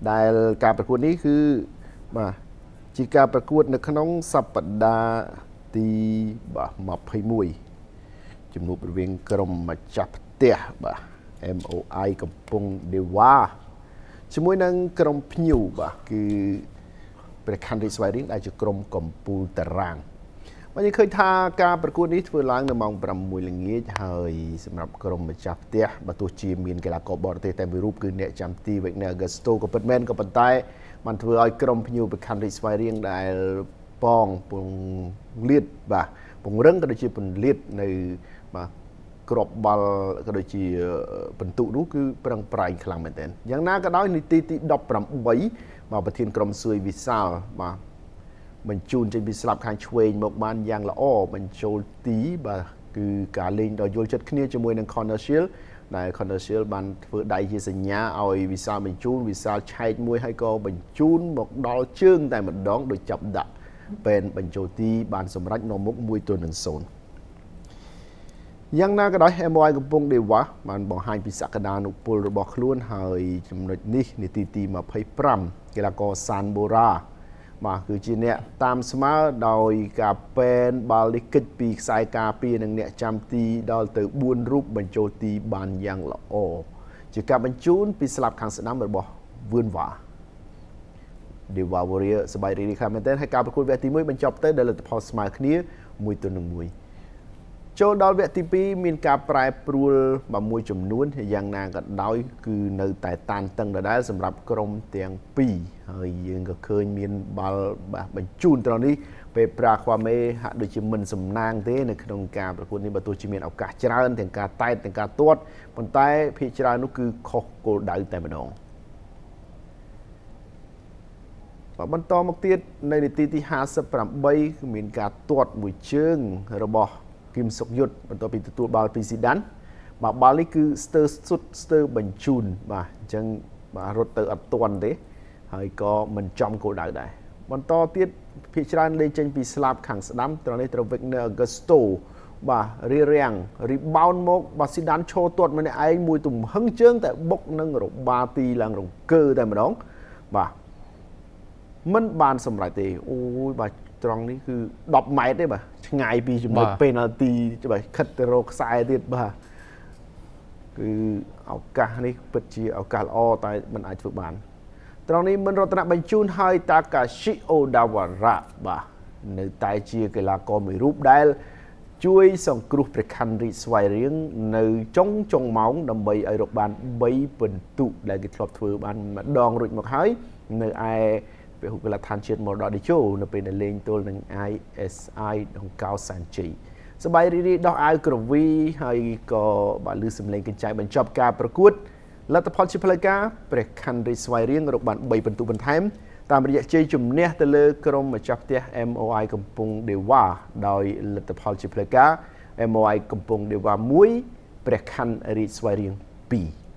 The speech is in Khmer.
ដែលការប្រកួតនេះគឺបាទជាការប្រកួតនៅក្នុងសប្តាហ៍ទី21ជំនួបរវាងក្រុមម្ចាស់ផ្ទះបាទ MOI កំពង់ដេវ៉ាជាមួយនឹងក្រុមភ្ញៀវបាទគឺព្រះខ័នរាជស្វាយរៀងដែលជាក្រុមកំពូលតារាងមកយើងឃើញថាការប្រកួតនេះធ្វើឡើងនៅម៉ោង 6 ល្ងាចហើយសម្រាប់ក្រុមម្ចាស់ផ្ទះបើទោះជាមានកីឡាករបរទេសតែមួយរូបគឺអ្នកចាំទី Wagner Augusto ក៏ពិតមែនក៏ប៉ុន្តែបានធ្វើឲ្យក្រុមភ្ញៀវព្រះខ័នរាជស្វាយរៀងដែលប៉ងពងលាតបាទពង្រឹងក៏ដូចជាពន្លាតនៅបាទក្របបាល់ក៏ដូចជាបន្ទុកនោះគឺប្រឹងប្រែងខ្លាំងមែនទែនយ៉ាងណាក៏ដោយនីតិទី18បាទប្រធានក្រុមសួយវិសាលបាទបញ្ជូនចេញពីស្លាប់ខាងឆ្វេងមកបានយ៉ាងល្អបញ្ចូលទីបាទគឺការលេងដ៏យល់ចិត្តគ្នាជាមួយនឹង Corner Shield ដែល Corner Shield បានធ្វើដៃជាសញ្ញាឲ្យវិសាលបញ្ជូនវិសាលឆែកមួយហើយក៏បញ្ជូនមកដល់ជើងតែម្ដងដោយចាប់ដាក់ពេនបញ្ចូលទីបានសម្រេចនាំមុខ1-0យ៉ាងណាក៏ដោយ MOI កំពង់ដេវ៉ាបានបង្ហាញពីសក្តានុពលរបស់ខ្លួនហើយចំណុចនេះនាទីទី25កីឡាករសានបូរ៉ាបាទគឺជាអ្នកតាមស្មើដោយការពេនបាល់នេះគិតពីខ្សែការពារនិងអ្នកចាំទីដល់ទៅ4រូបបញ្ចូលទីបានយ៉ាងល្អជាការបញ្ជូនពីស្លាប់ខាងស្ដាំរបស់វឿនវ៉ាដេវ៉ាវ៉ារីសបាយរីរីខ្លាំងមែនទែនហើយការប្រកួតវគ្គទី1បញ្ចប់ទៅដោយលទ្ធផលស្មើគ្នា1-1ចូលដល់វគ្គទី2មានការប្រែប្រួលមួយចំនួនយ៉ាងណាក៏ដោយគឺនៅតែតានតឹងដដែលសម្រាប់ក្រុមទាំងពីរហើយយើងក៏ឃើញមានបាល់បញ្ជូនត្រង់នេះពេលប្រាខ្វាមេហាក់ដូចជាមិនសំណាងទេនៅក្នុងការប្រកួតនេះបើទោះជាមានឱកាសច្រើនទាំងការតែតទាំងការទាត់ប៉ុន្តែភាគច្រើននោះគឺខុសគោលដៅតែម្ដងបន្តមកទៀតនៅនាទីទី58គឺមានការទាត់មួយជើងរបស់គឹមសុកយុទ្ធបន្ទាប់ពីទទួលបាល់ពីស៊ីដានបាទបាល់នេះគឺស្ទើរសុទ្ធស្ទើរបញ្ជូនបាទអញ្ចឹងបាទរត់ទៅអត់ទាន់ទេហើយក៏មិនចំគោលដៅដែរបន្តទៀតភាគច្រើនលេងចេញពីស្លាប់ខាងស្ដាំត្រង់នេះត្រូវ Wagner Augusto បាទរារាំង rebound មកបាទស៊ីដានឈរទាត់ម្នាក់ឯងមួយទំហឹងជើងតែបុកនឹងរបាទីឡើងរង្គើតែម្ដងបាទមិនបានសម្រេចទេអូយបាទត្រង់នេះគឺ10ម៉ែត្រទេបាទឆ្ងាយពីចំណុច penalty បាទខិតទៅរកខ្សែទៀតបាទគឺឱកាសនេះពិតជាឱកាសល្អតែមិនអាចធ្វើបានត្រង់នេះមិនរតនបញ្ជូនឲ្យតាកាឈីអូដាវ៉ារ៉ាបាទនៅតែជាកីឡាករមួយរូបដែលជួយសង្គ្រោះព្រះខ័នរាជស្វាយរៀងនៅចុងម៉ោងដើម្បីឲ្យរកបាន3ពិន្ទុដែលគេធ្លាប់ធ្វើបានម្ដងរួចមកហើយនៅឯពហុកីឡដ្ឋានជាតិមរតកតេជោនៅពេលដែលលេងទល់នឹង ISI ដង្កោសាន់ជ័យសប្បាយរីករាយដោះអាវក្រវីហើយក៏បានលើសំឡេងកញ្ចែបញ្ចប់ការប្រកួតលទ្ធផលជាផ្លូវការព្រះខ័នរាជស្វាយរៀងរកបាន3ពិន្ទុបន្ថែមតាមរយៈជ័យជំនះទៅលើក្រុមម្ចាស់ផ្ទះ MOI កំពង់ដេវ៉ាដោយលទ្ធផលជាផ្លូវការ MOI កំពង់ដេវ៉ា1ព្រះខ័នរាជស្វាយរៀង2